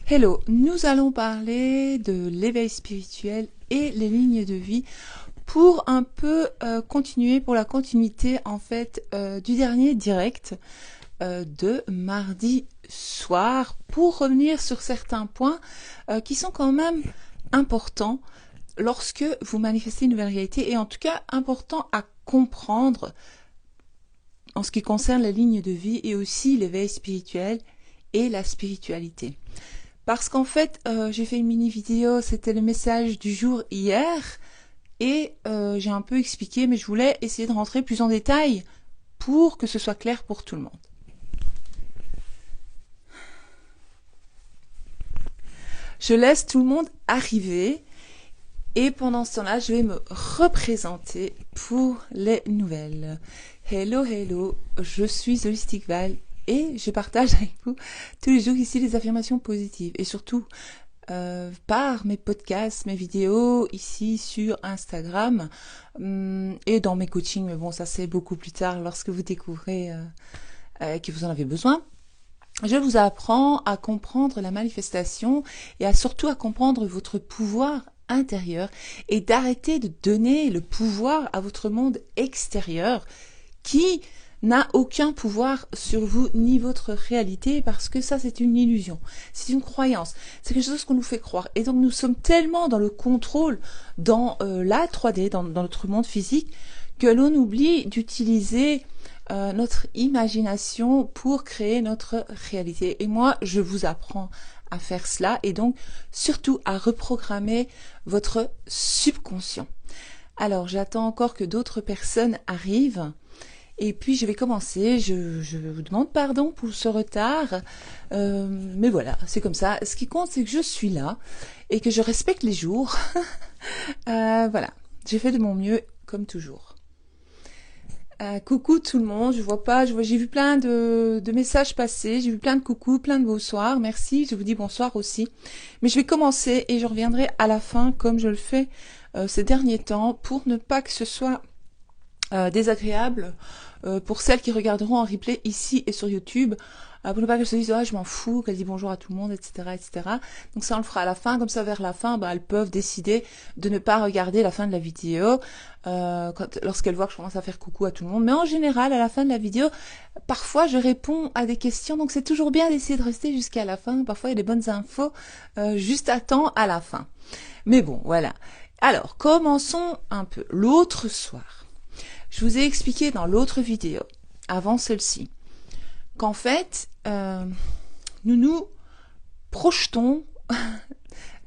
Hello, nous allons parler de l'éveil spirituel et les lignes de vie pour un peu continuer, pour la continuité en fait du dernier direct de mardi soir, pour revenir sur certains points qui sont quand même importants lorsque vous manifestez une nouvelle réalité, et en tout cas importants à comprendre en ce qui concerne la ligne de vie et aussi l'éveil spirituel et la spiritualité. Parce qu'en fait, j'ai fait une mini vidéo, c'était le message du jour hier, et j'ai un peu expliqué, mais je voulais essayer de rentrer plus en détail pour que ce soit clair pour tout le monde. Je laisse tout le monde arriver, et pendant ce temps-là, je vais me représenter pour les nouvelles. Hello, hello, je suis Holistic Val, et je partage avec vous tous les jours ici des affirmations positives, et surtout par mes podcasts, mes vidéos ici sur Instagram et dans mes coachings, mais bon, ça c'est beaucoup plus tard lorsque vous découvrez que vous en avez besoin. Je vous apprends à comprendre la manifestation et surtout à comprendre votre pouvoir intérieur et d'arrêter de donner le pouvoir à votre monde extérieur qui n'a aucun pouvoir sur vous ni votre réalité, parce que ça c'est une illusion, c'est une croyance, c'est quelque chose qu'on nous fait croire, et donc nous sommes tellement dans le contrôle dans la 3D, dans notre monde physique, que l'on oublie d'utiliser notre imagination pour créer notre réalité. Et moi je vous apprends à faire cela, et donc surtout à reprogrammer votre subconscient. Alors j'attends encore que d'autres personnes arrivent. Et puis je vais commencer, je vous demande pardon pour ce retard, mais voilà, c'est comme ça. Ce qui compte, c'est que je suis là et que je respecte les jours. Voilà, j'ai fait de mon mieux comme toujours. Coucou tout le monde, je vois pas, j'ai vu plein de messages passer, j'ai vu plein de coucou, plein de bonsoir, merci, je vous dis bonsoir aussi. Mais je vais commencer et je reviendrai à la fin comme je le fais ces derniers temps pour ne pas que ce soit désagréable pour celles qui regarderont en replay ici et sur YouTube, pour ne pas qu'elles se disent je m'en fous, qu'elles disent bonjour à tout le monde, etc., etc. Donc ça on le fera à la fin, comme ça vers la fin elles peuvent décider de ne pas regarder la fin de la vidéo lorsqu'elles voient que je commence à faire coucou à tout le monde. Mais en général à la fin de la vidéo, parfois je réponds à des questions, donc c'est toujours bien d'essayer de rester jusqu'à la fin. Parfois il y a des bonnes infos juste à temps à la fin. Mais bon, voilà. Alors commençons un peu. L'autre soir, je vous ai expliqué dans l'autre vidéo, avant celle-ci, qu'en fait, nous nous projetons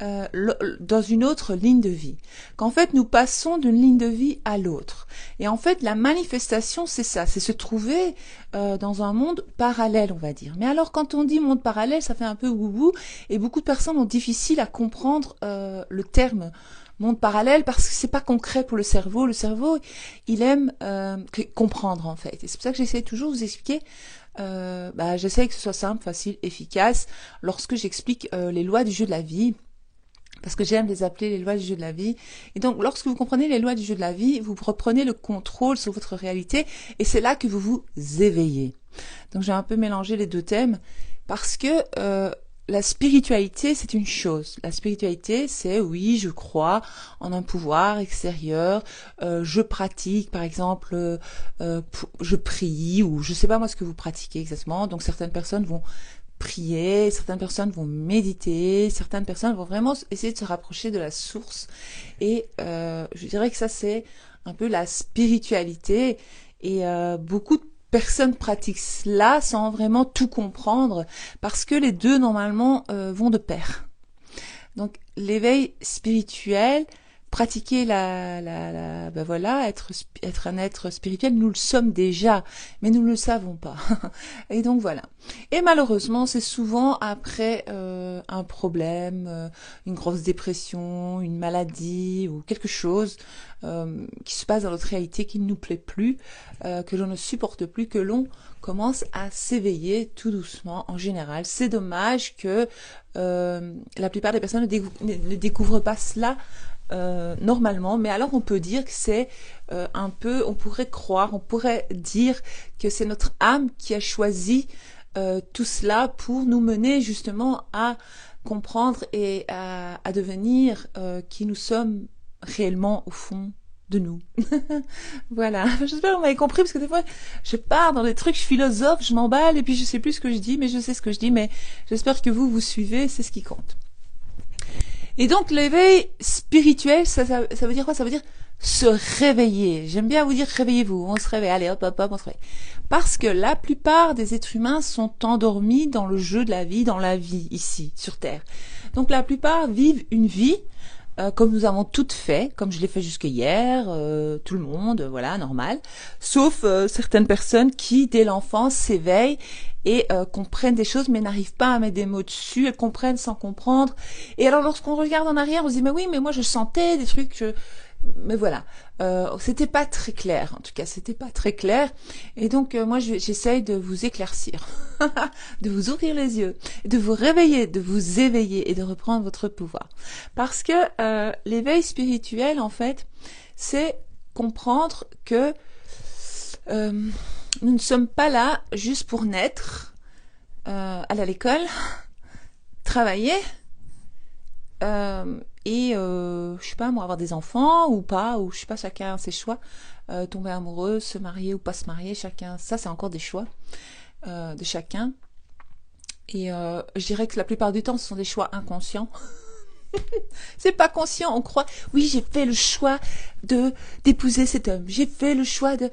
dans une autre ligne de vie. Qu'en fait, nous passons d'une ligne de vie à l'autre. Et en fait, la manifestation, c'est ça, c'est se trouver dans un monde parallèle, on va dire. Mais alors, quand on dit monde parallèle, ça fait un peu boubou, et beaucoup de personnes ont difficile à comprendre le terme monde parallèle, parce que c'est pas concret pour le cerveau. Le cerveau, il aime comprendre en fait. Et c'est pour ça que j'essaie toujours de vous expliquer. J'essaie que ce soit simple, facile, efficace. Lorsque j'explique les lois du jeu de la vie, parce que j'aime les appeler les lois du jeu de la vie. Et donc, lorsque vous comprenez les lois du jeu de la vie, vous reprenez le contrôle sur votre réalité, et c'est là que vous vous éveillez. Donc, j'ai un peu mélangé les deux thèmes, parce que la spiritualité, c'est une chose. La spiritualité, c'est oui, je crois en un pouvoir extérieur, je pratique, par exemple, je prie, ou je sais pas moi ce que vous pratiquez exactement. Donc certaines personnes vont prier, certaines personnes vont méditer, certaines personnes vont vraiment essayer de se rapprocher de la source. Et je dirais que ça, c'est un peu la spiritualité. Et beaucoup de personne pratique cela sans vraiment tout comprendre, parce que les deux normalement vont de pair. Donc l'éveil spirituel, pratiquer être un être spirituel, nous le sommes déjà, mais nous ne le savons pas. Et donc voilà. Et malheureusement, c'est souvent après un problème, une grosse dépression, une maladie ou quelque chose qui se passe dans notre réalité qui ne nous plaît plus, que l'on ne supporte plus, que l'on commence à s'éveiller tout doucement en général. C'est dommage que la plupart des personnes ne découvrent pas cela normalement, mais alors on peut dire que c'est on pourrait dire que c'est notre âme qui a choisi tout cela pour nous mener justement à comprendre et à devenir qui nous sommes réellement au fond de nous. Voilà, j'espère que vous m'avez compris, parce que des fois je pars dans des trucs, je philosophe, je m'emballe et puis je sais plus ce que je dis, mais je sais ce que je dis, mais j'espère que vous suivez, c'est ce qui compte. Et donc l'éveil spirituel, ça veut dire quoi? Ça veut dire se réveiller. J'aime bien vous dire réveillez-vous, on se réveille, allez hop hop hop, on se réveille. Parce que la plupart des êtres humains sont endormis dans le jeu de la vie, dans la vie ici, sur Terre. Donc la plupart vivent une vie comme nous avons toutes fait, comme je l'ai fait jusque hier, tout le monde, voilà, normal, sauf certaines personnes qui, dès l'enfance, s'éveillent et comprennent des choses, mais n'arrivent pas à mettre des mots dessus, elles comprennent sans comprendre. Et alors, lorsqu'on regarde en arrière, on se dit, mais oui, mais moi je sentais des trucs, mais voilà, c'était pas très clair, en tout cas, c'était pas très clair. Et donc, moi, j'essaye de vous éclaircir, de vous ouvrir les yeux, de vous réveiller, de vous éveiller et de reprendre votre pouvoir. Parce que l'éveil spirituel, en fait, c'est comprendre que nous ne sommes pas là juste pour naître, aller à l'école, travailler, et je sais pas moi, avoir des enfants ou pas, ou je sais pas, chacun a ses choix, tomber amoureux, se marier ou pas se marier, chacun, ça c'est encore des choix de chacun. Et je dirais que la plupart du temps ce sont des choix inconscients. C'est pas conscient, on croit oui, j'ai fait le choix de d'épouser cet homme, j'ai fait le choix de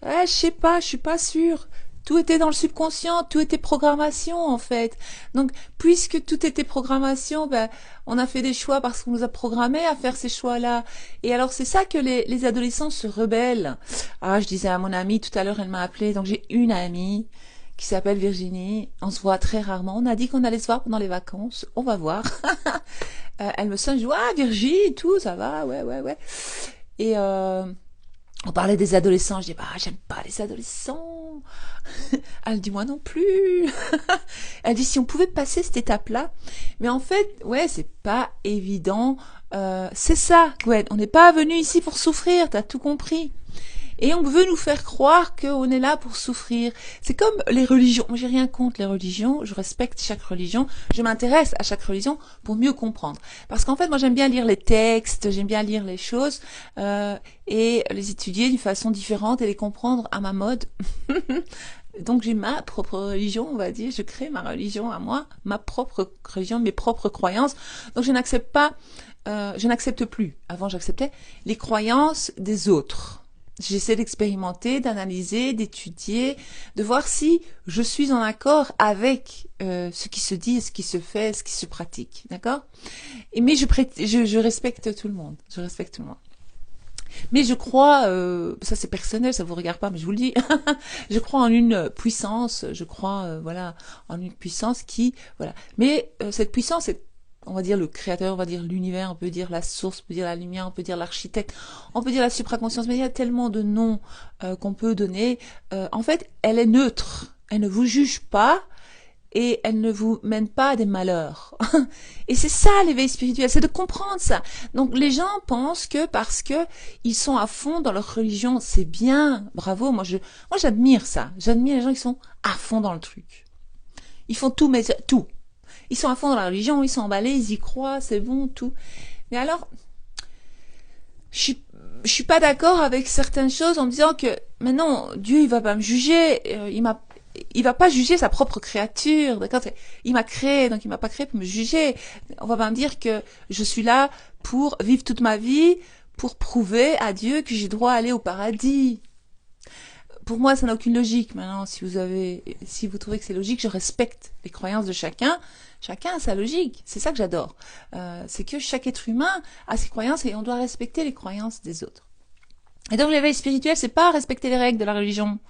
je sais pas, je suis pas sûre. Tout était dans le subconscient, tout était programmation en fait. Donc, puisque tout était programmation, ben, on a fait des choix parce qu'on nous a programmés à faire ces choix-là. Et alors, c'est ça que les adolescents se rebellent. Ah, je disais à mon amie, tout à l'heure, elle m'a appelée, donc j'ai une amie qui s'appelle Virginie. On se voit très rarement. On a dit qu'on allait se voir pendant les vacances. On va voir. Elle me sonne, je dis, ah, Virginie, tout, ça va, ouais. Et on parlait des adolescents, je dis, bah, j'aime pas les adolescents. Elle dit, moi non plus. Elle dit, si on pouvait passer cette étape-là. Mais en fait, ouais, c'est pas évident. C'est ça, Gwen. On n'est pas venu ici pour souffrir, t'as tout compris. Et on veut nous faire croire qu'on est là pour souffrir. C'est comme les religions. Moi, j'ai rien contre les religions. Je respecte chaque religion. Je m'intéresse à chaque religion pour mieux comprendre. Parce qu'en fait, moi, j'aime bien lire les textes, j'aime bien lire les choses et les étudier d'une façon différente et les comprendre à ma mode. Donc, j'ai ma propre religion, on va dire. Je crée ma religion à moi, ma propre religion, mes propres croyances. Donc, je n'accepte plus. Avant, j'acceptais les croyances des autres. J'essaie d'expérimenter, d'analyser, d'étudier, de voir si je suis en accord avec ce qui se dit, ce qui se fait, ce qui se pratique, d'accord? Mais je respecte tout le monde, je respecte tout le monde. Mais je crois, ça c'est personnel, ça vous regarde pas, mais je vous le dis, je crois en une puissance, je crois, voilà, en une puissance qui, voilà. Mais cette puissance est, on va dire le créateur, on va dire l'univers, on peut dire la source, on peut dire la lumière, on peut dire l'architecte, on peut dire la supraconscience, mais il y a tellement de noms qu'on peut donner. En fait, elle est neutre, elle ne vous juge pas et elle ne vous mène pas à des malheurs. Et c'est ça l'éveil spirituel, c'est de comprendre ça. Donc les gens pensent que parce que ils sont à fond dans leur religion, c'est bien, bravo, moi j'admire ça, j'admire les gens qui sont à fond dans le truc. Ils font tout, mais tout. Ils sont à fond dans la religion, ils sont emballés, ils y croient, c'est bon, tout. Mais alors, je suis pas d'accord avec certaines choses en me disant que, mais non, Dieu, il va pas me juger, il va pas juger sa propre créature, d'accord? Il m'a créé, donc il m'a pas créé pour me juger. On va pas me dire que je suis là pour vivre toute ma vie, pour prouver à Dieu que j'ai droit à aller au paradis. Pour moi, ça n'a aucune logique. Maintenant, si vous trouvez que c'est logique, je respecte les croyances de chacun. Chacun a sa logique. C'est ça que j'adore. C'est que chaque être humain a ses croyances et on doit respecter les croyances des autres. Et donc l'éveil spirituel, c'est pas respecter les règles de la religion,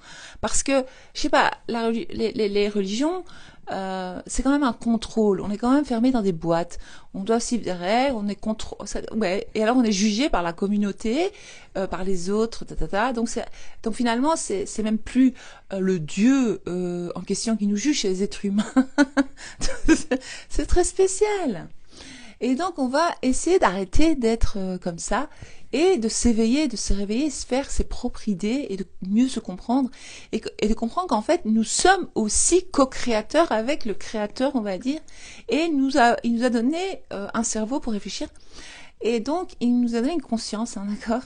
parce que je sais pas, les religions, c'est quand même un contrôle. On est quand même fermé dans des boîtes. On doit suivre des règles. On est ouais. Et alors on est jugé par la communauté, par les autres, Donc finalement c'est même plus le Dieu en question qui nous juge, c'est les êtres humains. C'est très spécial. Et donc, on va essayer d'arrêter d'être comme ça et de s'éveiller, de se réveiller, se faire ses propres idées et de mieux se comprendre et de comprendre qu'en fait, nous sommes aussi co-créateurs avec le créateur, on va dire, et il nous a donné un cerveau pour réfléchir. Et donc, il nous a donné une conscience, hein, d'accord.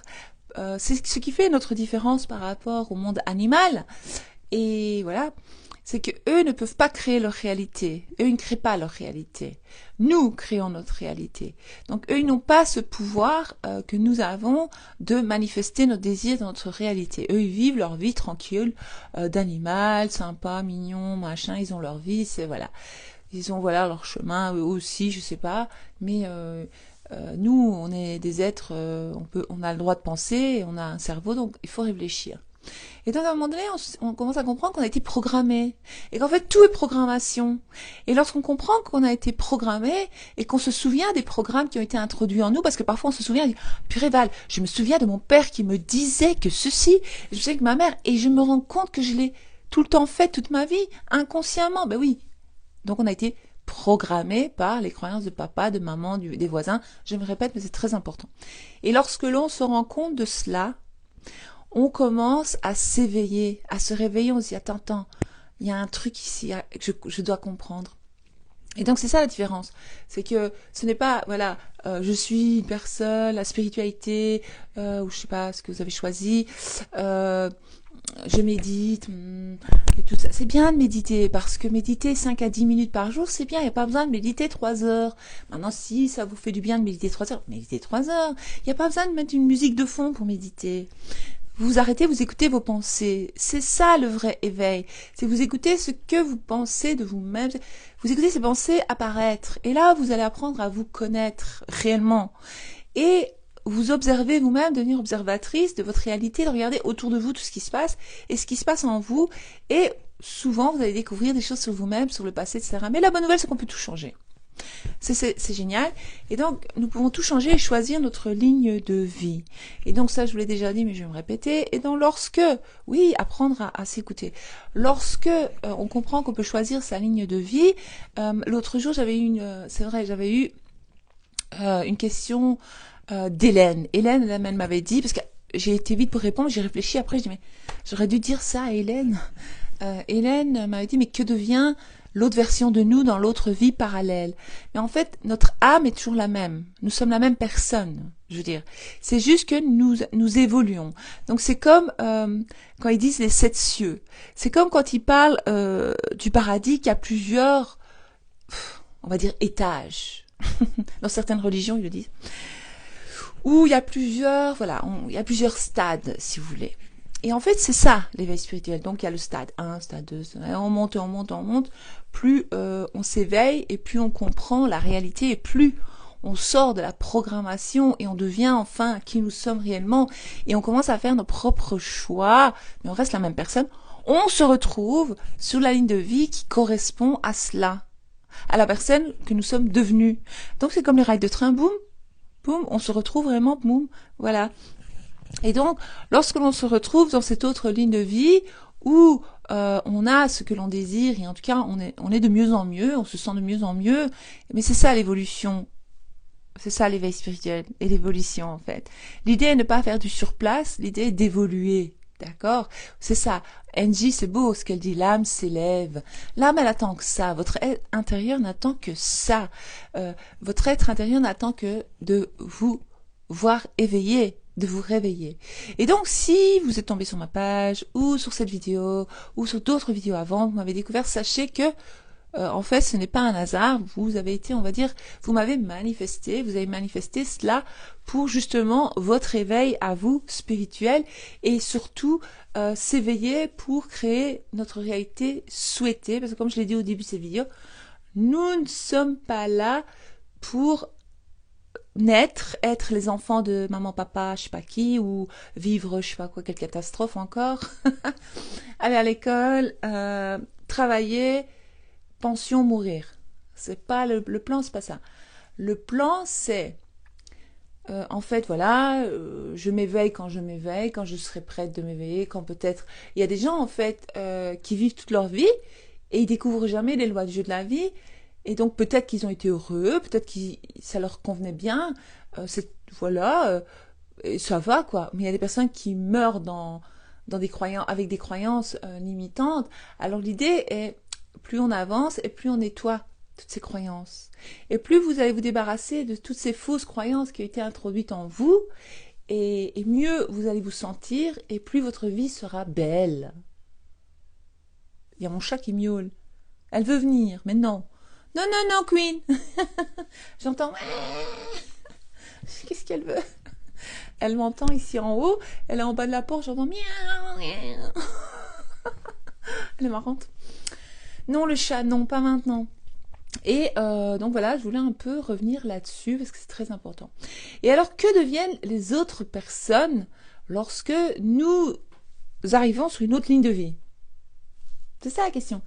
C'est ce qui fait notre différence par rapport au monde animal. Et voilà, c'est que eux ne peuvent pas créer leur réalité. Eux, ils ne créent pas leur réalité. Nous créons notre réalité. Donc, eux, ils n'ont pas ce pouvoir que nous avons de manifester nos désirs dans notre réalité. Eux, ils vivent leur vie tranquille d'animal, sympa, mignon, machin. Ils ont leur vie, c'est voilà. Ils ont voilà leur chemin, eux aussi, je sais pas. Mais nous, on est des êtres, on a le droit de penser, on a un cerveau, donc il faut réfléchir. Et donc à un moment donné, on commence à comprendre qu'on a été programmé et qu'en fait tout est programmation. Et lorsqu'on comprend qu'on a été programmé et qu'on se souvient des programmes qui ont été introduits en nous, parce que parfois on se souvient, on dit purée Val, je me souviens de mon père qui me disait que ceci, je sais que ma mère, et je me rends compte que je l'ai tout le temps fait toute ma vie inconsciemment. Ben oui. Donc on a été programmé par les croyances de papa, de maman, des voisins. Je me répète, mais c'est très important. Et lorsque l'on se rend compte de cela, on commence à s'éveiller, à se réveiller. On se dit, attends, il y a un truc ici que je dois comprendre. Et donc c'est ça la différence, c'est que ce n'est pas, voilà, je suis une personne, la spiritualité, ou je sais pas ce que vous avez choisi, je médite, et tout ça. C'est bien de méditer, parce que méditer 5 à 10 minutes par jour, c'est bien, il n'y a pas besoin de méditer 3 heures. Maintenant, si ça vous fait du bien de méditer 3 heures, méditez 3 heures. Il n'y a pas besoin de mettre une musique de fond pour méditer. Vous arrêtez, vous écoutez vos pensées. C'est ça le vrai éveil. C'est vous écoutez ce que vous pensez de vous-même. Vous écoutez ces pensées apparaître. Et là, vous allez apprendre à vous connaître réellement. Et vous observez vous-même, devenir observatrice de votre réalité, de regarder autour de vous tout ce qui se passe et ce qui se passe en vous. Et souvent, vous allez découvrir des choses sur vous-même, sur le passé, etc. Mais la bonne nouvelle, c'est qu'on peut tout changer. C'est génial. Et donc, nous pouvons tout changer et choisir notre ligne de vie. Et donc, ça, je vous l'ai déjà dit, mais je vais me répéter. Et donc, oui, apprendre à s'écouter. Lorsque on comprend qu'on peut choisir sa ligne de vie, l'autre jour, j'avais eu une question d'Hélène. Hélène, elle m'avait dit, parce que j'ai été vite pour répondre, j'ai réfléchi, après, je dis, mais j'aurais dû dire ça à Hélène. Hélène m'avait dit, mais que devient l'autre version de nous dans l'autre vie parallèle? Mais en fait, notre âme est toujours la même. Nous sommes la même personne, je veux dire. C'est juste que nous évoluons. Donc c'est comme quand ils disent les 7 cieux. C'est comme quand ils parlent du paradis qui a plusieurs, on va dire, étages. Dans certaines religions, ils le disent. Où il y a plusieurs, voilà, il y a plusieurs stades, si vous voulez. Et en fait, c'est ça, l'éveil spirituel. Donc, il y a le stade 1, stade 2, on monte, on monte, on monte. Plus on s'éveille et plus on comprend la réalité et plus on sort de la programmation et on devient enfin qui nous sommes réellement. Et on commence à faire nos propres choix, mais on reste la même personne. On se retrouve sur la ligne de vie qui correspond à cela, à la personne que nous sommes devenus. Donc, c'est comme les rails de train, boum, boum, on se retrouve vraiment, boum, voilà. Et donc, lorsque l'on se retrouve dans cette autre ligne de vie où on a ce que l'on désire, et en tout cas, on est de mieux en mieux, on se sent de mieux en mieux, mais c'est ça l'évolution. C'est ça l'éveil spirituel et l'évolution, en fait. L'idée est de ne pas faire du surplace, l'idée est d'évoluer. D'accord? C'est ça. Angie, c'est beau ce qu'elle dit. L'âme s'élève. L'âme, elle attend que ça. Votre être intérieur n'attend que ça. Votre être intérieur n'attend que de vous voir éveillé, de vous réveiller. Et donc, si vous êtes tombé sur ma page, ou sur cette vidéo, ou sur d'autres vidéos avant, vous m'avez découvert, sachez que en fait, ce n'est pas un hasard. Vous avez été, on va dire, vous m'avez manifesté, vous avez manifesté cela pour justement votre éveil à vous spirituel et surtout s'éveiller pour créer notre réalité souhaitée. Parce que comme je l'ai dit au début de cette vidéo, nous ne sommes pas là pour naître, être les enfants de maman, papa, je sais pas qui, ou vivre, je sais pas quoi, quelle catastrophe encore, aller à l'école, travailler, pension, mourir. C'est pas le plan, c'est pas ça. Le plan, c'est en fait, voilà, je m'éveille, quand je serai prête de m'éveiller, quand peut-être... Il y a des gens, en fait, qui vivent toute leur vie et ils découvrent jamais les lois du jeu de la vie Et donc peut-être qu'ils ont été heureux, peut-être que ça leur convenait bien, voilà, et ça va quoi. Mais il y a des personnes qui meurent dans des croyances, avec des croyances limitantes. Alors l'idée est, plus on avance et plus on nettoie toutes ces croyances. Et plus vous allez vous débarrasser de toutes ces fausses croyances qui ont été introduites en vous, et mieux vous allez vous sentir, et plus votre vie sera belle. Il y a mon chat qui miaule. Elle veut venir, mais non. Non, non, non, Queen. J'entends. Qu'est-ce qu'elle veut? Elle m'entend ici en haut. Elle est en bas de la porte. J'entends miaou, miaou. Elle est marrante. Non, le chat, non, pas maintenant. Et donc voilà, je voulais un peu revenir là-dessus parce que c'est très important. Et alors, que deviennent les autres personnes lorsque nous arrivons sur une autre ligne de vie? C'est ça la question.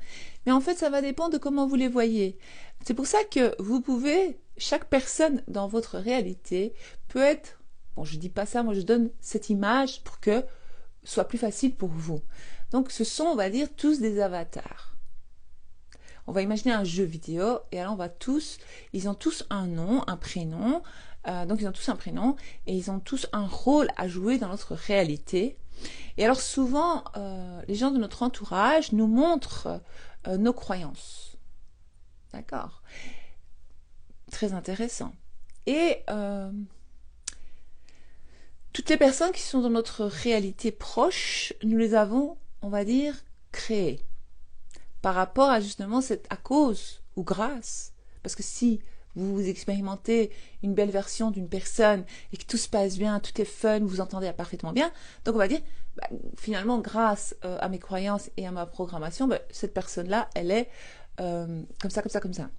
Mais en fait, ça va dépendre de comment vous les voyez. C'est pour ça que vous pouvez, chaque personne dans votre réalité peut être, bon, je dis pas ça, moi je donne cette image pour que ce soit plus facile pour vous. Donc ce sont, on va dire, tous des avatars. On va imaginer un jeu vidéo et alors ils ont tous un nom, un prénom, donc ils ont tous un prénom et ils ont tous un rôle à jouer dans notre réalité. Et alors souvent, les gens de notre entourage nous montrent nos croyances. D'accord? Très intéressant. Et toutes les personnes qui sont dans notre réalité proche, nous les avons, on va dire, créées. Par rapport à justement à cause ou grâce. Parce que si vous expérimentez une belle version d'une personne et que tout se passe bien, tout est fun, vous vous entendez parfaitement bien, donc on va dire, finalement, grâce à mes croyances et à ma programmation, cette personne-là, elle est comme ça, comme ça, comme ça.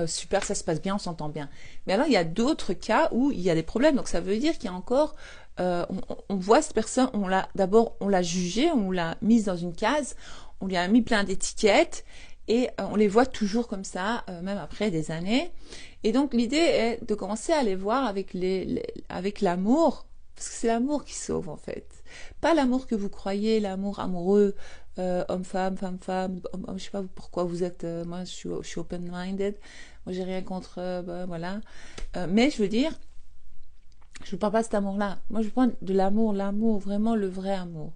Super, ça se passe bien, on s'entend bien. Mais alors, il y a d'autres cas où il y a des problèmes. Donc, ça veut dire qu'il y a encore... on voit cette personne, d'abord, on l'a jugée, on l'a mise dans une case, on lui a mis plein d'étiquettes, et on les voit toujours comme ça, même après des années. Et donc, l'idée est de commencer à les voir avec l'amour, parce que c'est l'amour qui sauve, en fait. Pas l'amour que vous croyez, l'amour amoureux, homme-femme, femme-femme, homme, je sais pas pourquoi vous êtes, moi je suis open-minded, moi j'ai rien contre, voilà. Mais je veux dire, je ne parle pas de cet amour-là. Moi je parle de l'amour, vraiment le vrai amour.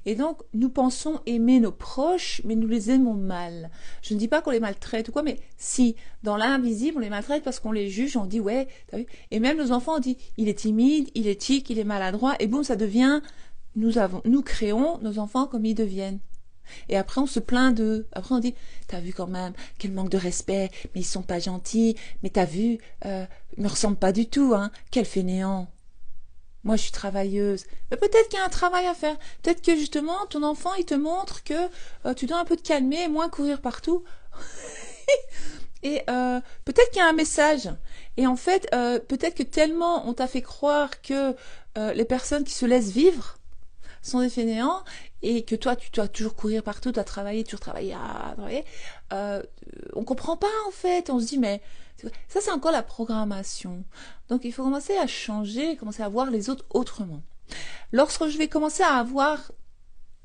Et donc, nous pensons aimer nos proches, mais nous les aimons mal. Je ne dis pas qu'on les maltraite ou quoi, mais si, dans l'invisible, on les maltraite parce qu'on les juge, on dit, ouais, t'as vu? Et même nos enfants, on dit, il est timide, il est tic, il est maladroit, et boum, ça devient, nous créons nos enfants comme ils deviennent. Et après, on se plaint d'eux. Après, on dit, t'as vu quand même, quel manque de respect, mais ils sont pas gentils, mais t'as vu, ils me ressemblent pas du tout, hein, quel fainéant. Moi, je suis travailleuse. Mais peut-être qu'il y a un travail à faire. Peut-être que justement, ton enfant, il te montre que tu dois un peu te calmer, moins courir partout. Et peut-être qu'il y a un message. Et en fait, peut-être que tellement on t'a fait croire que les personnes qui se laissent vivre sont des fainéants et que toi, tu dois toujours courir partout, tu dois travailler, toujours travailler, travailler. On comprend pas en fait. On se dit, mais ça, c'est encore la programmation. Donc, il faut commencer à changer, commencer à voir les autres autrement. Lorsque je vais commencer à voir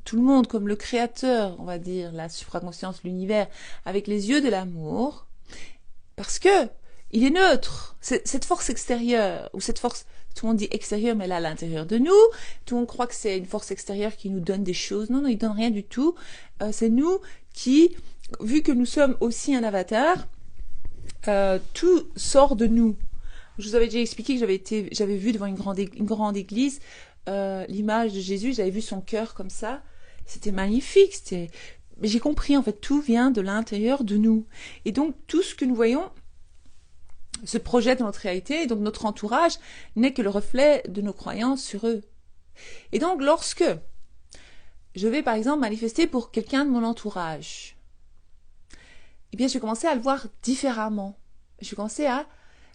tout le monde comme le créateur, on va dire, la supraconscience, l'univers, avec les yeux de l'amour, parce que il est neutre. Cette force extérieure, ou cette force, tout le monde dit extérieure, mais là, à l'intérieur de nous, tout le monde croit que c'est une force extérieure qui nous donne des choses. Non, non, il donne rien du tout. C'est nous qui, vu que nous sommes aussi un avatar, tout sort de nous. Je vous avais déjà expliqué que j'avais vu devant une grande église l'image de Jésus, j'avais vu son cœur comme ça. C'était magnifique. Mais j'ai compris, en fait, tout vient de l'intérieur de nous. Et donc, tout ce que nous voyons se projette dans notre réalité, et donc notre entourage n'est que le reflet de nos croyances sur eux. Et donc, lorsque je vais, par exemple, manifester pour quelqu'un de mon entourage, eh bien, je vais commencer à le voir différemment. Je vais commencer à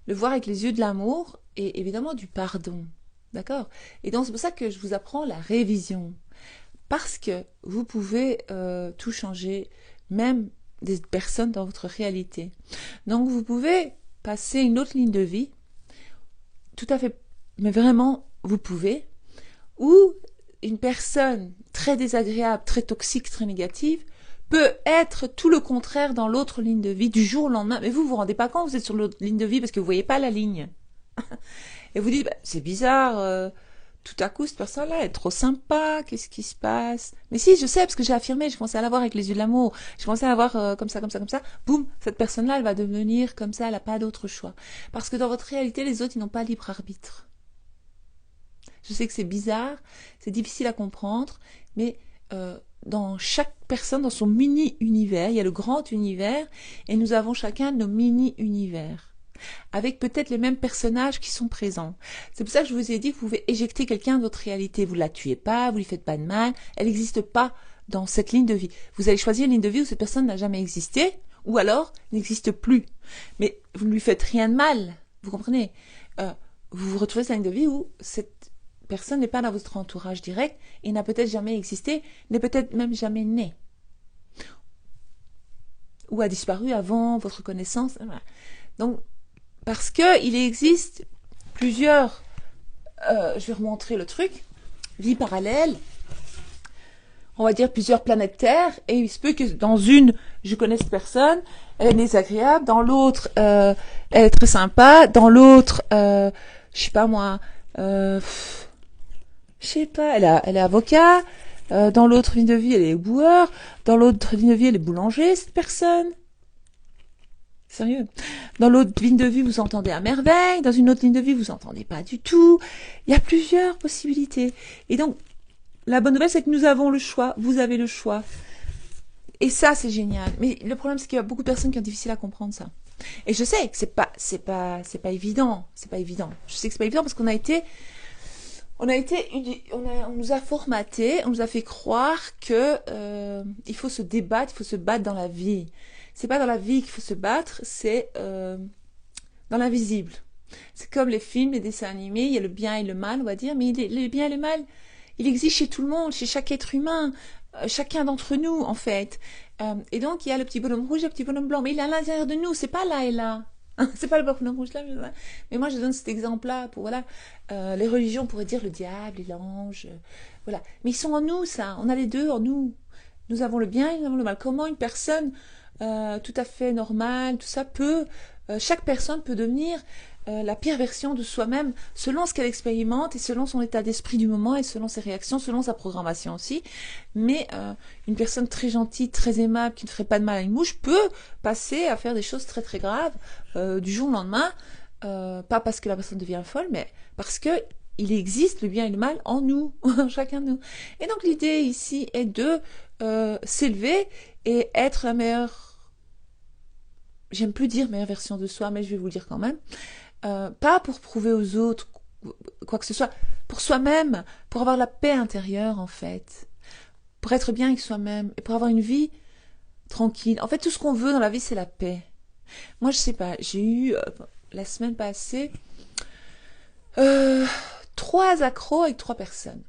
le voir avec les yeux de l'amour et évidemment du pardon. D'accord? Et donc, c'est pour ça que je vous apprends la révision. Parce que vous pouvez tout changer, même des personnes dans votre réalité. Donc, vous pouvez passer une autre ligne de vie, tout à fait, mais vraiment, vous pouvez, ou une personne très désagréable, très toxique, très négative, peut être tout le contraire dans l'autre ligne de vie du jour au lendemain. Mais vous vous rendez pas compte, vous êtes sur l'autre ligne de vie parce que vous voyez pas la ligne. Et vous dites, bah, c'est bizarre, tout à coup, cette personne-là elle est trop sympa, qu'est-ce qui se passe? Mais si, je sais, parce que j'ai affirmé, je commençais à la voir avec les yeux de l'amour, je commençais à la voir comme ça, comme ça, comme ça, boum, cette personne-là, elle va devenir comme ça, elle n'a pas d'autre choix. Parce que dans votre réalité, les autres, ils n'ont pas libre arbitre. Je sais que c'est bizarre, c'est difficile à comprendre, mais dans chaque personne, dans son mini-univers, il y a le grand univers, et nous avons chacun nos mini-univers, avec peut-être les mêmes personnages qui sont présents. C'est pour ça que je vous ai dit que vous pouvez éjecter quelqu'un de votre réalité. Vous ne la tuez pas, vous ne lui faites pas de mal, elle n'existe pas dans cette ligne de vie. Vous allez choisir une ligne de vie où cette personne n'a jamais existé, ou alors n'existe plus. Mais vous ne lui faites rien de mal, vous comprenez? Vous vous retrouvez sur une ligne de vie où cette personne n'est pas dans votre entourage direct et n'a peut-être jamais existé, n'est peut-être même jamais né. Ou a disparu avant votre connaissance. Voilà. Donc, parce que il existe plusieurs, je vais remontrer le truc, vies parallèles, on va dire plusieurs planètes Terre, et il se peut que dans une, je connais cette personne, elle est désagréable, dans l'autre, elle est très sympa, dans l'autre, je sais pas moi, je sais pas, elle est avocat, dans l'autre ligne de vie, elle est éboueur, dans l'autre ligne de vie, elle est boulanger, cette personne. Sérieux. Dans l'autre ligne de vie, vous entendez à merveille. Dans une autre ligne de vie, vous entendez pas du tout. Il y a plusieurs possibilités. Et donc, la bonne nouvelle, c'est que nous avons le choix. Vous avez le choix. Et ça, c'est génial. Mais le problème, c'est qu'il y a beaucoup de personnes qui ont difficile à comprendre ça. Et je sais que c'est pas évident. C'est pas évident. Je sais que c'est pas évident parce qu'on nous a formaté, on nous a fait croire que il faut se débattre, il faut se battre dans la vie. C'est pas dans la vie qu'il faut se battre, c'est dans l'invisible. C'est comme les films, les dessins animés, il y a le bien et le mal, on va dire, mais le bien et le mal, il existe chez tout le monde, chez chaque être humain, chacun d'entre nous, en fait. Et donc, il y a le petit bonhomme rouge et le petit bonhomme blanc, mais il est à l'intérieur de nous, c'est pas là et là. C'est pas le bonhomme rouge là, mais moi je donne cet exemple-là pour voilà, les religions pourraient dire le diable et l'ange, voilà. Mais ils sont en nous, ça. On a les deux en nous. Nous avons le bien et nous avons le mal. Comment une personne tout à fait normale, tout ça chaque personne peut devenir la pire version de soi-même selon ce qu'elle expérimente et selon son état d'esprit du moment et selon ses réactions, selon sa programmation aussi. Mais une personne très gentille, très aimable, qui ne ferait pas de mal à une mouche peut passer à faire des choses très très graves du jour au lendemain, pas parce que la personne devient folle, mais parce que il existe le bien et le mal en nous, en chacun de nous. Et donc l'idée ici est de s'élever et être la meilleure, j'aime plus dire meilleure version de soi, mais je vais vous le dire quand même, pas pour prouver aux autres quoi que ce soit, pour soi-même, pour avoir la paix intérieure en fait, pour être bien avec soi-même et pour avoir une vie tranquille. En fait, tout ce qu'on veut dans la vie, c'est la paix. Moi, je sais pas, j'ai eu la semaine passée 3 accros avec 3 personnes.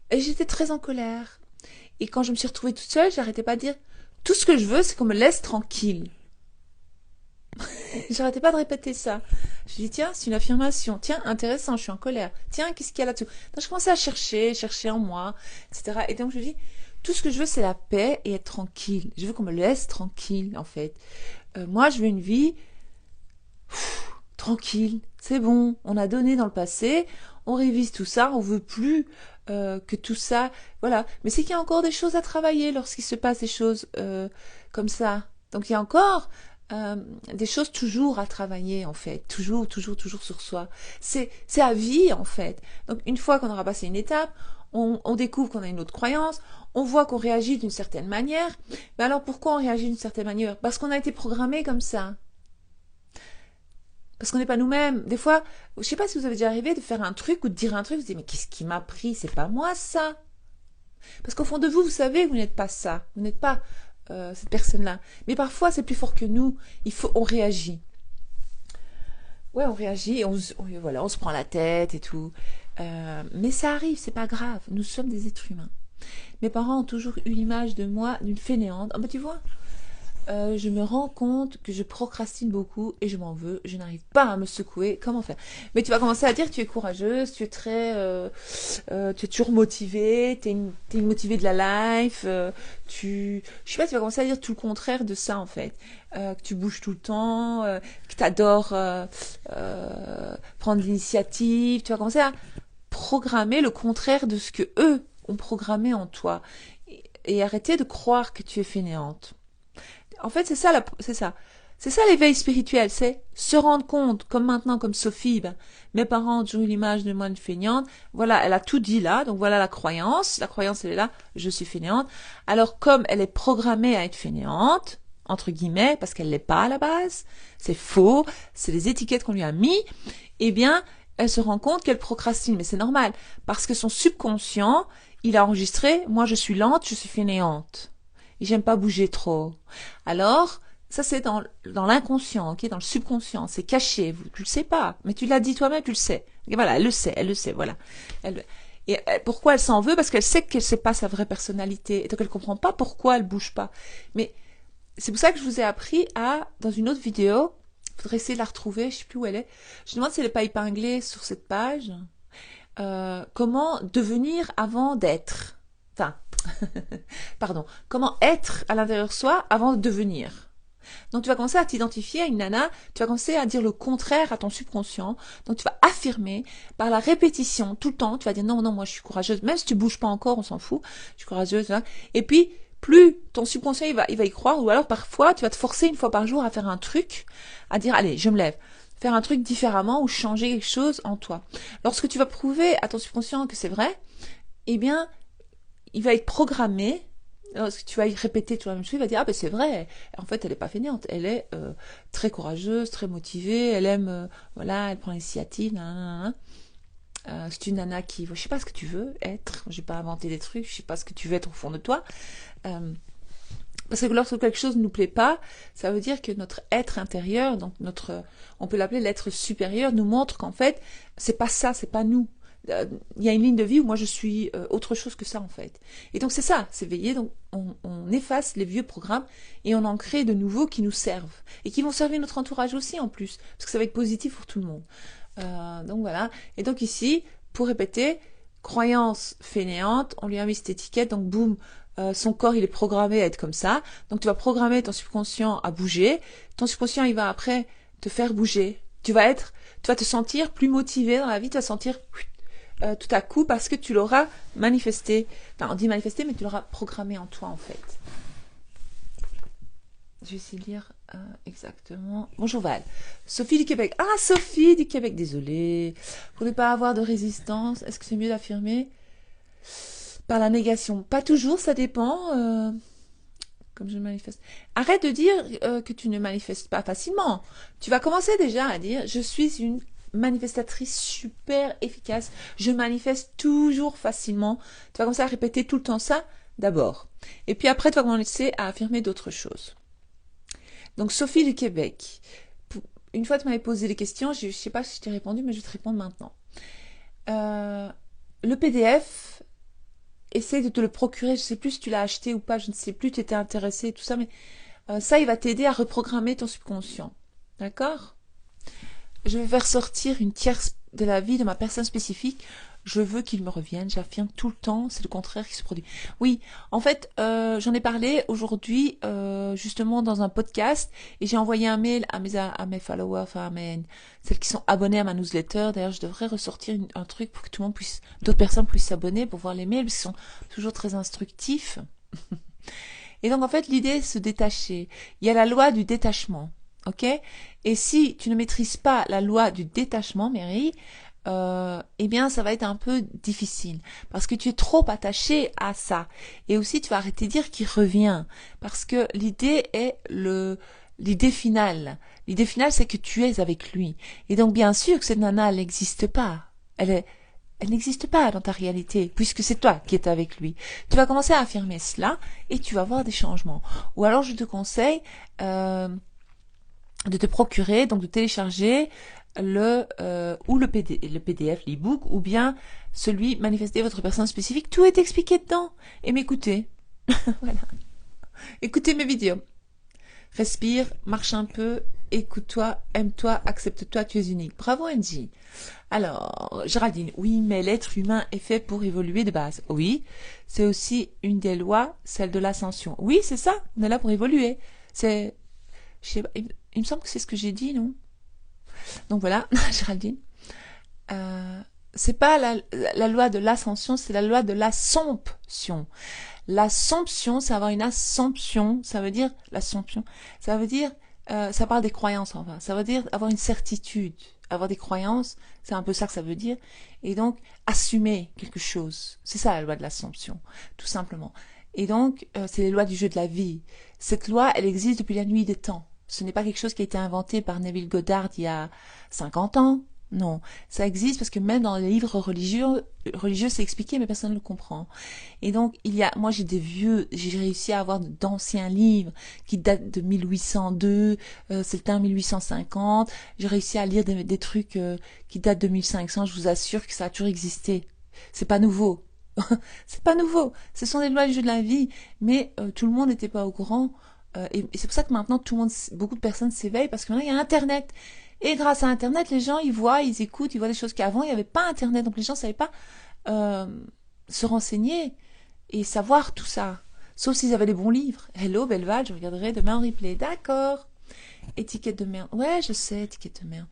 Et j'étais très en colère. Et quand je me suis retrouvée toute seule, j'arrêtais pas de dire tout ce que je veux, c'est qu'on me laisse tranquille. J'arrêtais pas de répéter ça. Je dis tiens, c'est une affirmation. Tiens, intéressant, je suis en colère. Tiens, qu'est-ce qu'il y a là-dessous? Donc je commençais à chercher en moi, etc. Et donc je dis tout ce que je veux, c'est la paix et être tranquille. Je veux qu'on me laisse tranquille, en fait. Moi, je veux une vie tranquille. C'est bon, on a donné dans le passé, on révise tout ça, on veut plus que tout ça, voilà. Mais c'est qu'il y a encore des choses à travailler lorsqu'il se passe des choses comme ça. Donc il y a encore des choses toujours à travailler en fait, toujours sur soi. C'est à vie en fait. Donc une fois qu'on aura passé une étape, on découvre qu'on a une autre croyance, on voit qu'on réagit d'une certaine manière. Mais alors pourquoi on réagit d'une certaine manière? Parce qu'on a été programmé comme ça. Parce qu'on n'est pas nous-mêmes. Des fois, je sais pas si vous avez déjà arrivé de faire un truc ou de dire un truc, vous dites mais qu'est-ce qui m'a pris? C'est pas moi ça. Parce qu'au fond de vous, vous savez que vous n'êtes pas ça. Vous n'êtes pas cette personne-là. Mais parfois, c'est plus fort que nous. On réagit. Ouais, on réagit et voilà, on se prend la tête et tout. Mais ça arrive, c'est pas grave. Nous sommes des êtres humains. Mes parents ont toujours eu l'image de moi d'une fainéante. Ah bah tu vois, je me rends compte que je procrastine beaucoup et je m'en veux, je n'arrive pas à me secouer, comment faire? Mais tu vas commencer à dire que tu es courageuse, tu es tu es toujours motivée, t'es une motivée de la life, je sais pas, tu vas commencer à dire tout le contraire de ça en fait, que tu bouges tout le temps, que tu adores prendre l'initiative, tu vas commencer à programmer le contraire de ce que eux ont programmé en toi et arrêter de croire que tu es fainéante. En fait, c'est ça, c'est ça. C'est ça l'éveil spirituel, c'est se rendre compte, comme maintenant, comme Sophie, ben, mes parents ont toujours eu l'image de moi une feignante, voilà, elle a tout dit là, donc voilà la croyance elle est là, je suis fainéante. Alors comme elle est programmée à être fainéante, entre guillemets, parce qu'elle l'est pas à la base, c'est faux, c'est les étiquettes qu'on lui a mis, eh bien, elle se rend compte qu'elle procrastine, mais c'est normal, parce que son subconscient, il a enregistré, moi je suis lente, je suis fainéante. Et j'aime pas bouger trop. Alors, ça c'est dans l'inconscient, ok, dans le subconscient, c'est caché, tu le sais pas, mais tu l'as dit toi-même, tu le sais. Et voilà, elle le sait, voilà. Pourquoi elle s'en veut? Parce qu'elle sait qu'elle sait pas sa vraie personnalité, et donc elle comprend pas pourquoi elle bouge pas. Mais c'est pour ça que je vous ai appris dans une autre vidéo, faudrait essayer de la retrouver, je sais plus où elle est. Je me demande si elle n'est pas épinglée sur cette page. Comment devenir avant d'être. Enfin, pardon, comment être à l'intérieur de soi avant de devenir. Donc tu vas commencer à t'identifier à une nana, tu vas commencer à dire le contraire à ton subconscient, donc tu vas affirmer par la répétition tout le temps, tu vas dire non, non, moi je suis courageuse, même si tu bouges pas encore, on s'en fout, je suis courageuse, là. Et puis plus ton subconscient il va y croire, ou alors parfois tu vas te forcer une fois par jour à faire un truc, à dire allez, je me lève, faire un truc différemment ou changer quelque chose en toi. Lorsque tu vas prouver à ton subconscient que c'est vrai, eh bien il va être programmé. Lorsque tu vas y répéter toujours la même chose, il va dire ah ben c'est vrai. En fait, elle est pas fainéante, elle est très courageuse, très motivée, elle aime voilà, elle prend l'initiative. C'est une nana qui, je sais pas ce que tu veux être. J'ai pas inventé des trucs, je sais pas ce que tu veux être au fond de toi. Parce que lorsque quelque chose ne nous plaît pas, ça veut dire que notre être intérieur, donc on peut l'appeler l'être supérieur, nous montre qu'en fait c'est pas ça, c'est pas nous. Il y a une ligne de vie où moi je suis autre chose que ça en fait. Et donc c'est ça, c'est veiller, donc on efface les vieux programmes et on en crée de nouveaux qui nous servent et qui vont servir notre entourage aussi en plus, parce que ça va être positif pour tout le monde. Donc voilà, et donc ici, pour répéter, croyance fainéante, on lui a mis cette étiquette, donc boum, son corps il est programmé à être comme ça, donc tu vas programmer ton subconscient à bouger, ton subconscient il va après te faire bouger, tu vas te sentir plus motivé dans la vie, tu vas sentir tout à coup parce que tu l'auras manifesté. Enfin, on dit manifesté, mais tu l'auras programmé en toi en fait. Je vais essayer de lire exactement. Bonjour Val. Sophie du Québec. Ah, Sophie du Québec, désolée. Pour ne pas avoir de résistance, est-ce que c'est mieux d'affirmer par la négation? Pas toujours, ça dépend. Comme je manifeste. Arrête de dire que tu ne manifestes pas facilement. Tu vas commencer déjà à dire je suis une manifestatrice super efficace. Je manifeste toujours facilement. Tu vas commencer à répéter tout le temps ça d'abord. Et puis après, tu vas commencer à affirmer d'autres choses. Donc, Sophie du Québec. Une fois, tu m'avais posé des questions. Je ne sais pas si je t'ai répondu, mais je vais te répondre maintenant. Le PDF, essaie de te le procurer. Je ne sais plus si tu l'as acheté ou pas. Je ne sais plus, tu étais intéressé et tout ça. Mais ça, il va t'aider à reprogrammer ton subconscient. D'accord ? Je vais faire sortir une tierce de la vie de ma personne spécifique. Je veux qu'il me revienne. J'affirme tout le temps. C'est le contraire qui se produit. Oui, en fait, j'en ai parlé aujourd'hui justement dans un podcast et j'ai envoyé un mail à mes followers, enfin celles qui sont abonnées à ma newsletter. D'ailleurs, je devrais ressortir un truc pour que tout le monde d'autres personnes puissent s'abonner pour voir les mails parce qu'ils sont toujours très instructifs. Et donc en fait, l'idée est de se détacher. Il y a la loi du détachement. Ok? Et si tu ne maîtrises pas la loi du détachement, Mary, eh bien, ça va être un peu difficile parce que tu es trop attaché à ça. Et aussi, tu vas arrêter de dire qu'il revient parce que l'idée est l'idée finale. L'idée finale, c'est que tu es avec lui. Et donc, bien sûr que cette nana, elle n'existe pas. Elle n'existe pas dans ta réalité, puisque c'est toi qui es avec lui. Tu vas commencer à affirmer cela et tu vas voir des changements. Ou alors, je te conseille de te procurer, donc de télécharger le PDF, l'e-book, ou bien celui manifester votre personne spécifique. Tout est expliqué dedans. Et m'écouter. Voilà. Écoutez mes vidéos. Respire, marche un peu, écoute-toi, aime-toi, accepte-toi, tu es unique. Bravo Angie. Alors, Géraldine, oui, mais l'être humain est fait pour évoluer de base. Oui, c'est aussi une des lois, celle de l'ascension. Oui, c'est ça, on est là pour évoluer. C'est, je sais pas, il me semble que c'est ce que j'ai dit, non? Donc voilà, Géraldine. Euh, c'est pas la loi de l'ascension, c'est la loi de l'assomption. L'assomption, c'est avoir une assomption, ça veut dire l'assomption, ça veut dire ça parle des croyances enfin, ça veut dire avoir une certitude, avoir des croyances, c'est un peu ça que ça veut dire, et donc assumer quelque chose, c'est ça la loi de l'assomption, tout simplement. Et donc c'est les lois du jeu de la vie. Cette loi, elle existe depuis la nuit des temps. Ce n'est pas quelque chose qui a été inventé par Neville Goddard il y a 50 ans. Non, ça existe parce que même dans les livres religieux c'est expliqué, mais personne ne le comprend. Et donc, moi j'ai réussi à avoir d'anciens livres qui datent de 1802, certains 1850. J'ai réussi à lire des trucs qui datent de 1500. Je vous assure que ça a toujours existé. C'est pas nouveau. C'est pas nouveau. Ce sont des lois du jeu de la vie, mais tout le monde n'était pas au courant. Et c'est pour ça que maintenant beaucoup de personnes s'éveillent parce que maintenant il y a Internet. Et grâce à Internet, les gens, ils voient, ils écoutent, ils voient des choses qu'avant, il n'y avait pas Internet. Donc les gens ne savaient pas se renseigner et savoir tout ça. Sauf s'ils avaient les bons livres. Hello, Belval, je regarderai demain en replay. D'accord. Étiquette de merde. Ouais, je sais, étiquette de merde.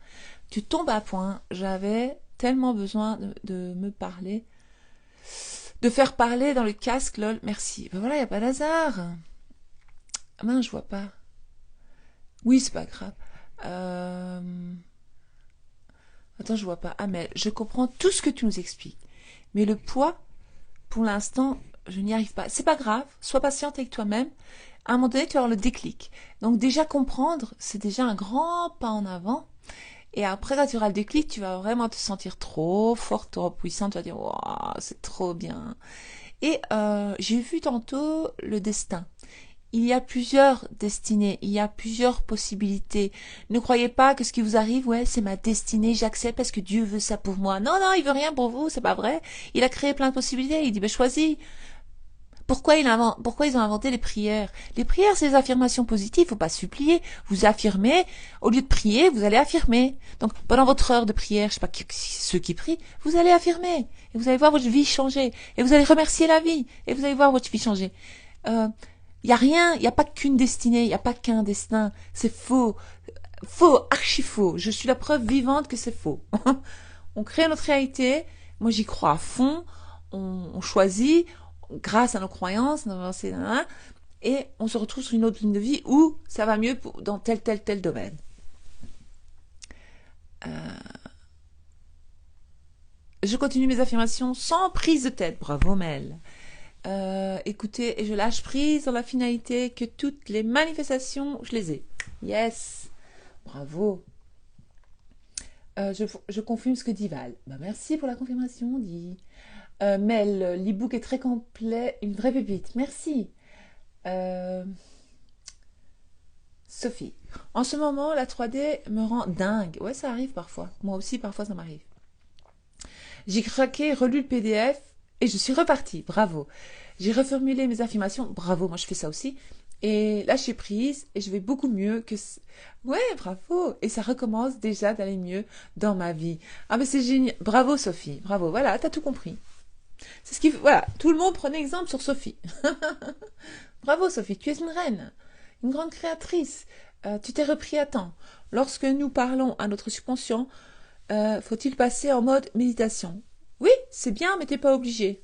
Tu tombes à point. J'avais tellement besoin de me parler. De faire parler dans le casque, lol. Merci. Ben voilà, il n'y a pas d'hasard. Ah mince, je vois pas. Oui, c'est pas grave. Attends, je vois pas. Ah, mais je comprends tout ce que tu nous expliques. Mais le poids, pour l'instant, je n'y arrive pas. C'est pas grave. Sois patiente avec toi-même. À un moment donné, tu vas avoir le déclic. Donc déjà comprendre, c'est déjà un grand pas en avant. Et après, quand tu auras le déclic, tu vas vraiment te sentir trop forte, trop puissante. Tu vas dire, waouh, c'est trop bien. Et j'ai vu tantôt le destin. Il y a plusieurs destinées, il y a plusieurs possibilités. Ne croyez pas que ce qui vous arrive, ouais, c'est ma destinée, j'accepte parce que Dieu veut ça pour moi. Non, non, il veut rien pour vous, c'est pas vrai. Il a créé plein de possibilités, il dit, ben choisis. Pourquoi ils ont inventé les prières? Les prières, c'est des affirmations positives, faut pas supplier. Vous affirmez, au lieu de prier, vous allez affirmer. Donc, pendant votre heure de prière, je sais pas ceux qui prient, vous allez affirmer. Et vous allez voir votre vie changer. Et vous allez remercier la vie. Et vous allez voir votre vie changer. Il y a rien, il n'y a pas qu'une destinée, il n'y a pas qu'un destin. C'est faux. Faux, archi faux. Je suis la preuve vivante que c'est faux. On crée notre réalité. Moi, j'y crois à fond. On choisit grâce à nos croyances, et on se retrouve sur une autre ligne de vie où ça va mieux dans tel domaine. Je continue mes affirmations sans prise de tête. Bravo Mel. Écoutez, et je lâche prise dans la finalité que toutes les manifestations, je les ai. Yes. Bravo. Je confirme ce que dit Val. Bah, merci pour la confirmation, dit. Mel, l'e-book est très complet, une vraie pépite. Merci. Sophie. En ce moment, la 3D me rend dingue. Ouais, ça arrive parfois. Moi aussi, parfois, ça m'arrive. J'ai craqué, relu le PDF et je suis repartie. Bravo. J'ai reformulé mes affirmations. Bravo, moi je fais ça aussi. Et là, je suis prise et je vais beaucoup mieux que... Ouais, bravo. Et ça recommence déjà d'aller mieux dans ma vie. Ah, mais c'est génial. Bravo, Sophie. Bravo. Voilà, t'as tout compris. C'est ce qui... Voilà, tout le monde prenait exemple sur Sophie. Bravo, Sophie. Tu es une reine. Une grande créatrice. Tu t'es repris à temps. Lorsque nous parlons à notre subconscient, faut-il passer en mode méditation? Oui, c'est bien, mais t'es pas obligé.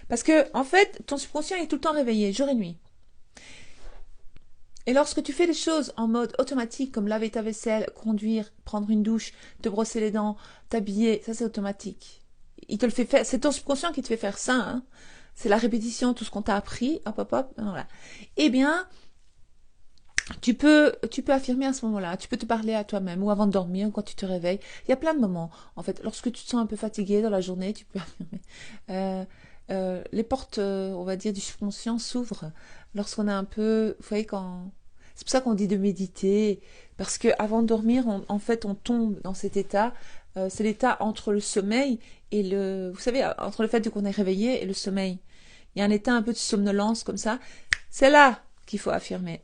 Parce que, en fait, ton subconscient est tout le temps réveillé, jour et nuit. Et lorsque tu fais des choses en mode automatique, comme laver ta vaisselle, conduire, prendre une douche, te brosser les dents, t'habiller, ça c'est automatique. Il te le fait faire, c'est ton subconscient qui te fait faire ça, hein. C'est la répétition, tout ce qu'on t'a appris, hop, hop, hop, voilà. Eh bien, tu peux affirmer à ce moment-là, tu peux te parler à toi-même, ou avant de dormir, ou quand tu te réveilles. Il y a plein de moments. En fait, lorsque tu te sens un peu fatigué dans la journée, tu peux affirmer. Les portes, on va dire, du subconscient s'ouvrent lorsqu'on a un peu, vous voyez, c'est pour ça qu'on dit de méditer, parce que avant de dormir, en fait, on tombe dans cet état. C'est l'état entre le sommeil et vous savez, entre le fait qu'on est réveillé et le sommeil. Il y a un état un peu de somnolence comme ça. C'est là qu'il faut affirmer.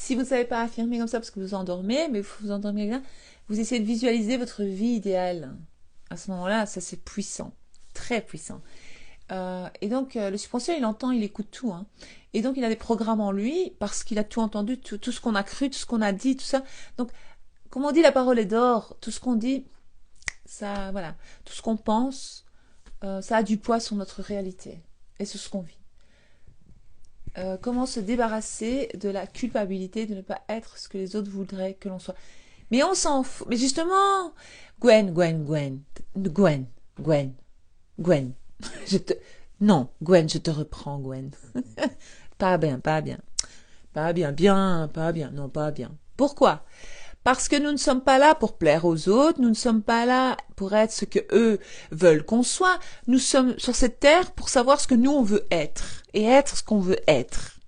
Si vous ne savez pas affirmer comme ça parce que vous endormez, mais vous vous endormez bien, vous essayez de visualiser votre vie idéale. À ce moment-là, ça c'est puissant, très puissant. Et donc, le subconscient, il entend, il écoute tout. Hein. Et donc, il a des programmes en lui parce qu'il a tout entendu, tout ce qu'on a cru, tout ce qu'on a dit, tout ça. Donc, comme on dit, la parole est d'or. Tout ce qu'on dit, ça, voilà. Tout ce qu'on pense, ça a du poids sur notre réalité et sur ce qu'on vit. Comment se débarrasser de la culpabilité de ne pas être ce que les autres voudraient que l'on soit. Mais on s'en fout. Mais justement, Gwen. Non, Gwen, je te reprends, Gwen. Pas bien. Pas bien. Non, pas bien. Pourquoi? Parce que nous ne sommes pas là pour plaire aux autres, nous ne sommes pas là pour être ce que eux veulent qu'on soit. Nous sommes sur cette terre pour savoir ce que nous on veut être et être ce qu'on veut être.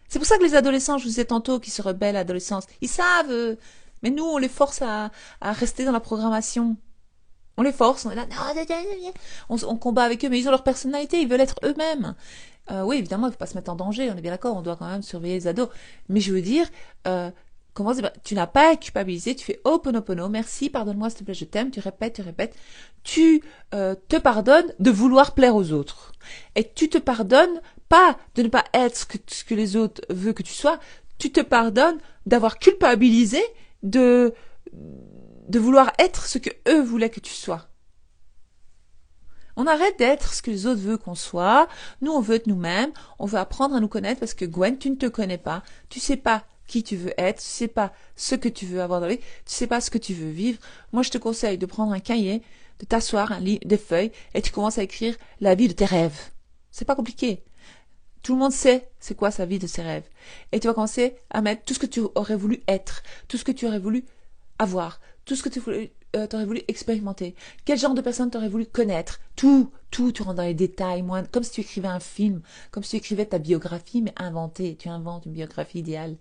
C'est pour ça que les adolescents, je vous disais tantôt, qui se rebellent à l'adolescence, ils savent, mais nous on les force à rester dans la programmation. On les force, on est là, on combat avec eux, mais ils ont leur personnalité, ils veulent être eux-mêmes. Oui, évidemment, il ne faut pas se mettre en danger, on est bien d'accord, on doit quand même surveiller les ados. Mais je veux dire, comment tu n'as pas à culpabiliser, tu fais Ho'oponopono, merci, pardonne-moi, s'il te plaît, je t'aime, tu répètes, tu te pardonnes de vouloir plaire aux autres. Et tu te pardonnes pas de ne pas être ce que les autres veulent que tu sois, tu te pardonnes d'avoir culpabilisé de vouloir être ce que eux voulaient que tu sois. On arrête d'être ce que les autres veulent qu'on soit. Nous, on veut être nous-mêmes. On veut apprendre à nous connaître parce que Gwen, tu ne te connais pas. Tu sais pas qui tu veux être. Tu sais pas ce que tu veux avoir dans la vie. Tu sais pas ce que tu veux vivre. Moi, je te conseille de prendre un cahier, de t'asseoir, des feuilles, et tu commences à écrire la vie de tes rêves. C'est pas compliqué. Tout le monde sait c'est quoi sa vie de ses rêves. Et tu vas commencer à mettre tout ce que tu aurais voulu être, tout ce que tu aurais voulu avoir, tout ce que tu aurais voulu expérimenter, quel genre de personne tu aurais voulu connaître, tout, tu rentres dans les détails, comme si tu écrivais un film, comme si tu écrivais ta biographie, mais inventée, tu inventes une biographie idéale.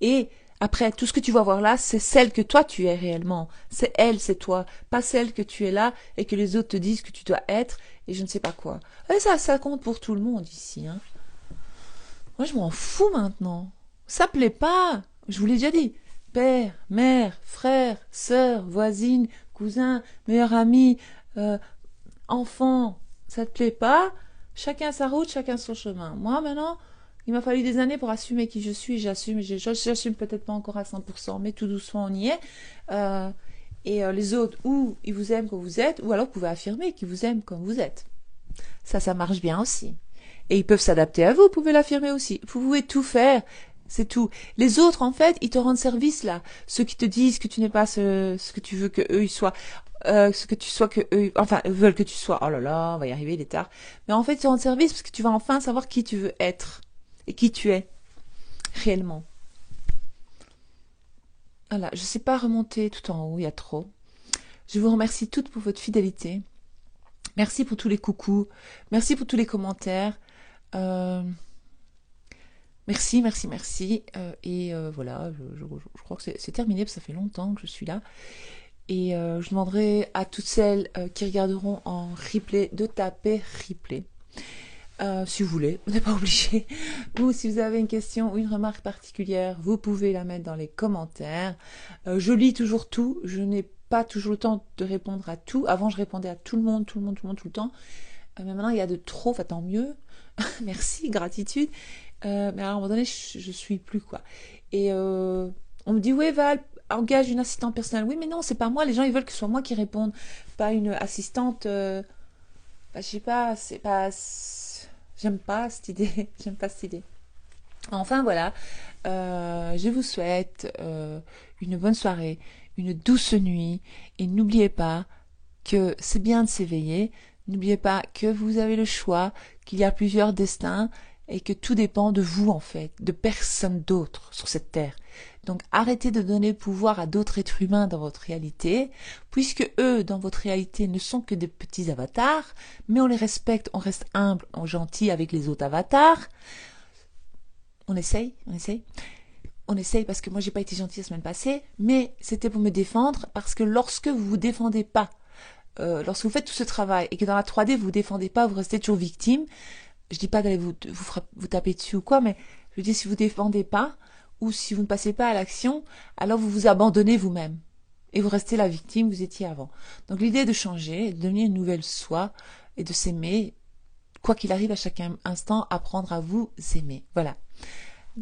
Et après, tout ce que tu vas voir là, c'est celle que toi tu es réellement, c'est elle, c'est toi, pas celle que tu es là et que les autres te disent que tu dois être et je ne sais pas quoi. Et ça compte pour tout le monde ici, hein. Moi, je m'en fous maintenant. Ça plaît pas. Je vous l'ai déjà dit. Père, mère, frère, sœur, voisine, cousin, meilleur ami, enfant. Ça te plaît pas? Chacun sa route, chacun son chemin. Moi, maintenant, il m'a fallu des années pour assumer qui je suis. J'assume peut-être pas encore à 100%, mais tout doucement, on y est. Les autres, ou ils vous aiment comme vous êtes, ou alors vous pouvez affirmer qu'ils vous aiment comme vous êtes. Ça marche bien aussi. Et ils peuvent s'adapter à vous, vous pouvez l'affirmer aussi. Vous pouvez tout faire, c'est tout. Les autres, en fait, ils te rendent service, là. Ceux qui te disent que tu n'es pas ce que tu veux que eux ils soient, ce que tu sois que eux, enfin, veulent que tu sois. Oh là là, on va y arriver, il est tard. Mais en fait, ils te rendent service parce que tu vas enfin savoir qui tu veux être. Et qui tu es. Réellement. Voilà, je ne sais pas remonter tout en haut, il y a trop. Je vous remercie toutes pour votre fidélité. Merci pour tous les coucous. Merci pour tous les commentaires. Merci. Voilà, je crois que c'est terminé parce que ça fait longtemps que je suis là. Et je demanderai à toutes celles qui regarderont en replay de taper replay. Si vous voulez, vous n'êtes pas obligé. Ou si vous avez une question ou une remarque particulière, vous pouvez la mettre dans les commentaires. Je lis toujours tout. Je n'ai pas toujours le temps de répondre à tout. Avant, je répondais à tout le monde, tout le temps. Mais maintenant, il y a de trop, enfin tant mieux. Merci, gratitude. Mais à un moment donné, je suis plus, quoi. Et on me dit, oui, Val, engage une assistante personnelle. Oui, mais non, c'est pas moi. Les gens, ils veulent que ce soit moi qui réponde, pas une assistante. Je sais pas, c'est pas. J'aime pas cette idée. Enfin, voilà. Je vous souhaite une bonne soirée, une douce nuit. Et n'oubliez pas que c'est bien de s'éveiller. N'oubliez pas que vous avez le choix, qu'il y a plusieurs destins et que tout dépend de vous, en fait, de personne d'autre sur cette terre. Donc arrêtez de donner le pouvoir à d'autres êtres humains dans votre réalité, puisque eux, dans votre réalité, ne sont que des petits avatars, mais on les respecte, on reste humble, on est gentil avec les autres avatars. On essaye parce que moi j'ai pas été gentille la semaine passée, mais c'était pour me défendre, parce que lorsque vous vous défendez pas, lorsque vous faites tout ce travail et que dans la 3D vous vous défendez pas, vous restez toujours victime. Je dis pas d'aller vous taper dessus ou quoi, mais je dis si vous défendez pas, ou si vous ne passez pas à l'action, alors vous vous abandonnez vous-même. Et vous restez la victime que vous étiez avant. Donc l'idée est de changer, de devenir une nouvelle soi et de s'aimer, quoi qu'il arrive à chaque instant, apprendre à vous aimer. Voilà.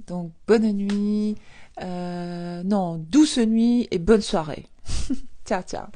Donc bonne nuit, non, douce nuit et bonne soirée. Ciao, ciao.